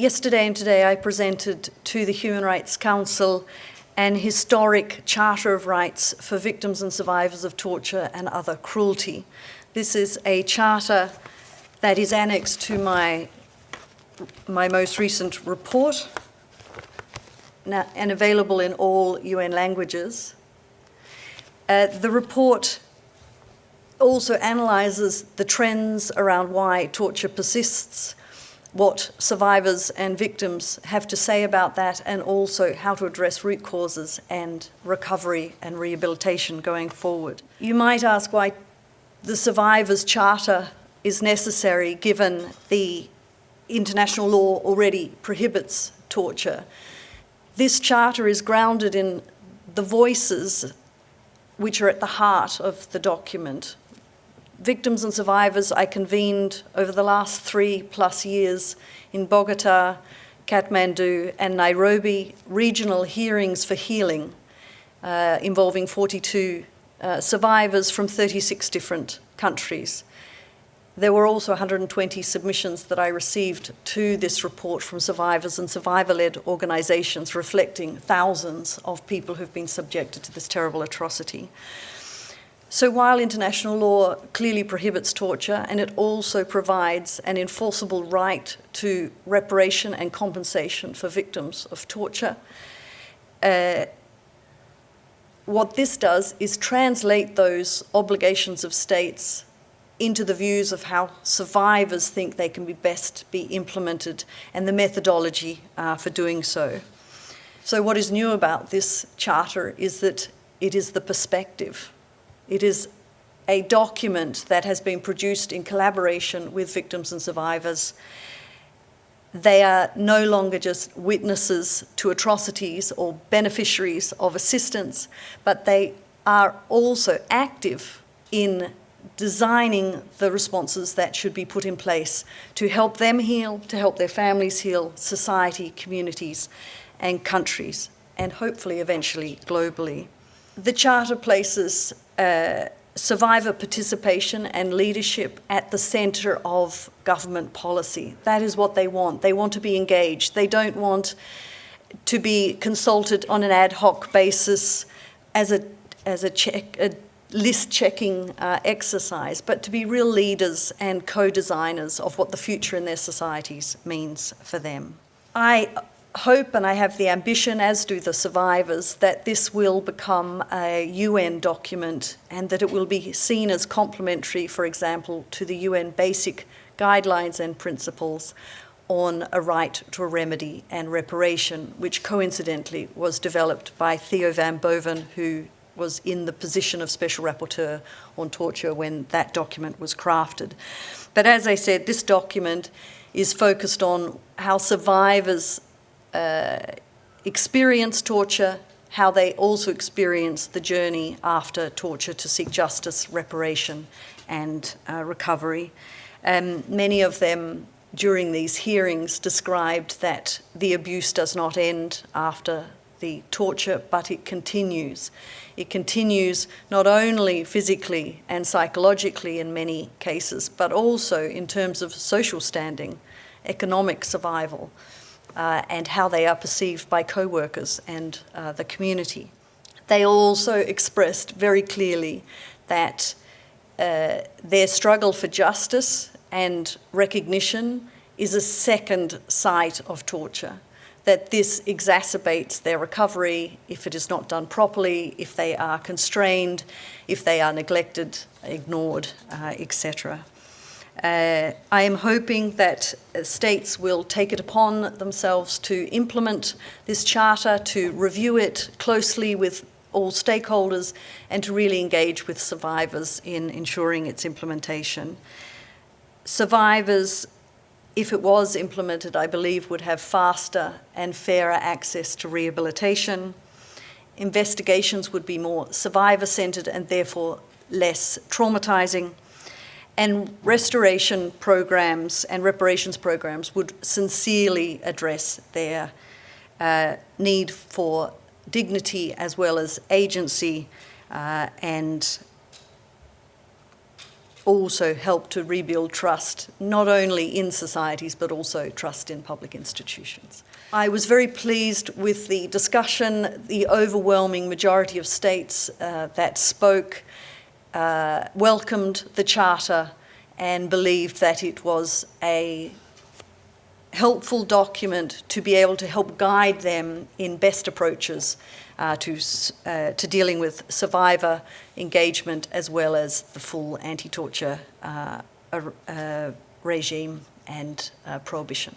Yesterday and today I presented to the Human Rights Council an historic Charter of Rights for victims and survivors of torture and other cruelty. This is a charter that is annexed to my most recent report and available in all UN languages. The report also analyses the trends around why torture persists, what survivors and victims have to say about that, and also how to address root causes and recovery and rehabilitation going forward. You might ask why the Survivors' Charter is necessary given the international law already prohibits torture. This charter is grounded in the voices which are at the heart of the document. Victims and survivors I convened over the last 3+ years in Bogota, Kathmandu and Nairobi, regional hearings for healing involving 42 survivors from 36 different countries. There were also 120 submissions that I received to this report from survivors and survivor-led organisations reflecting thousands of people who've been subjected to this terrible atrocity. So while international law clearly prohibits torture, and it also provides an enforceable right to reparation and compensation for victims of torture, what this does is translate those obligations of states into the views of how survivors think they can best be implemented and the methodology for doing so. So what is new about this charter is that it is the perspective. It is a document that has been produced in collaboration with victims and survivors. They are no longer just witnesses to atrocities or beneficiaries of assistance, but they are also active in designing the responses that should be put in place to help them heal, to help their families heal, society, communities, and countries, and hopefully eventually globally. The Charter places survivor participation and leadership at the centre of government policy. That is what they want. They want to be engaged. They don't want to be consulted on an ad hoc basis as a list-checking exercise, but to be real leaders and co-designers of what the future in their societies means for them. I hope, and I have the ambition, as do the survivors, that this will become a UN document and that it will be seen as complementary, for example, to the UN basic guidelines and principles on a right to a remedy and reparation, which coincidentally was developed by Theo van Boven, who was in the position of Special Rapporteur on torture when that document was crafted. But as I said, this document is focused on how survivors experience torture, how they also experience the journey after torture to seek justice, reparation, and recovery. Many of them during these hearings described that the abuse does not end after the torture, but it continues. It continues not only physically and psychologically in many cases, but also in terms of social standing, economic survival, and how they are perceived by co-workers and the community. They also expressed very clearly that their struggle for justice and recognition is a second site of torture, that this exacerbates their recovery if it is not done properly, if they are constrained, if they are neglected, ignored, etc. I am hoping that states will take it upon themselves to implement this charter, to review it closely with all stakeholders, and to really engage with survivors in ensuring its implementation. Survivors, if it was implemented, I believe would have faster and fairer access to rehabilitation. Investigations would be more survivor-centred and therefore less traumatising. And restoration programs and reparations programs would sincerely address their need for dignity as well as agency and also help to rebuild trust, not only in societies, but also trust in public institutions. I was very pleased with the discussion. The overwhelming majority of states that spoke welcomed the Charter and believed that it was a helpful document to be able to help guide them in best approaches to dealing with survivor engagement, as well as the full anti-torture regime and prohibition.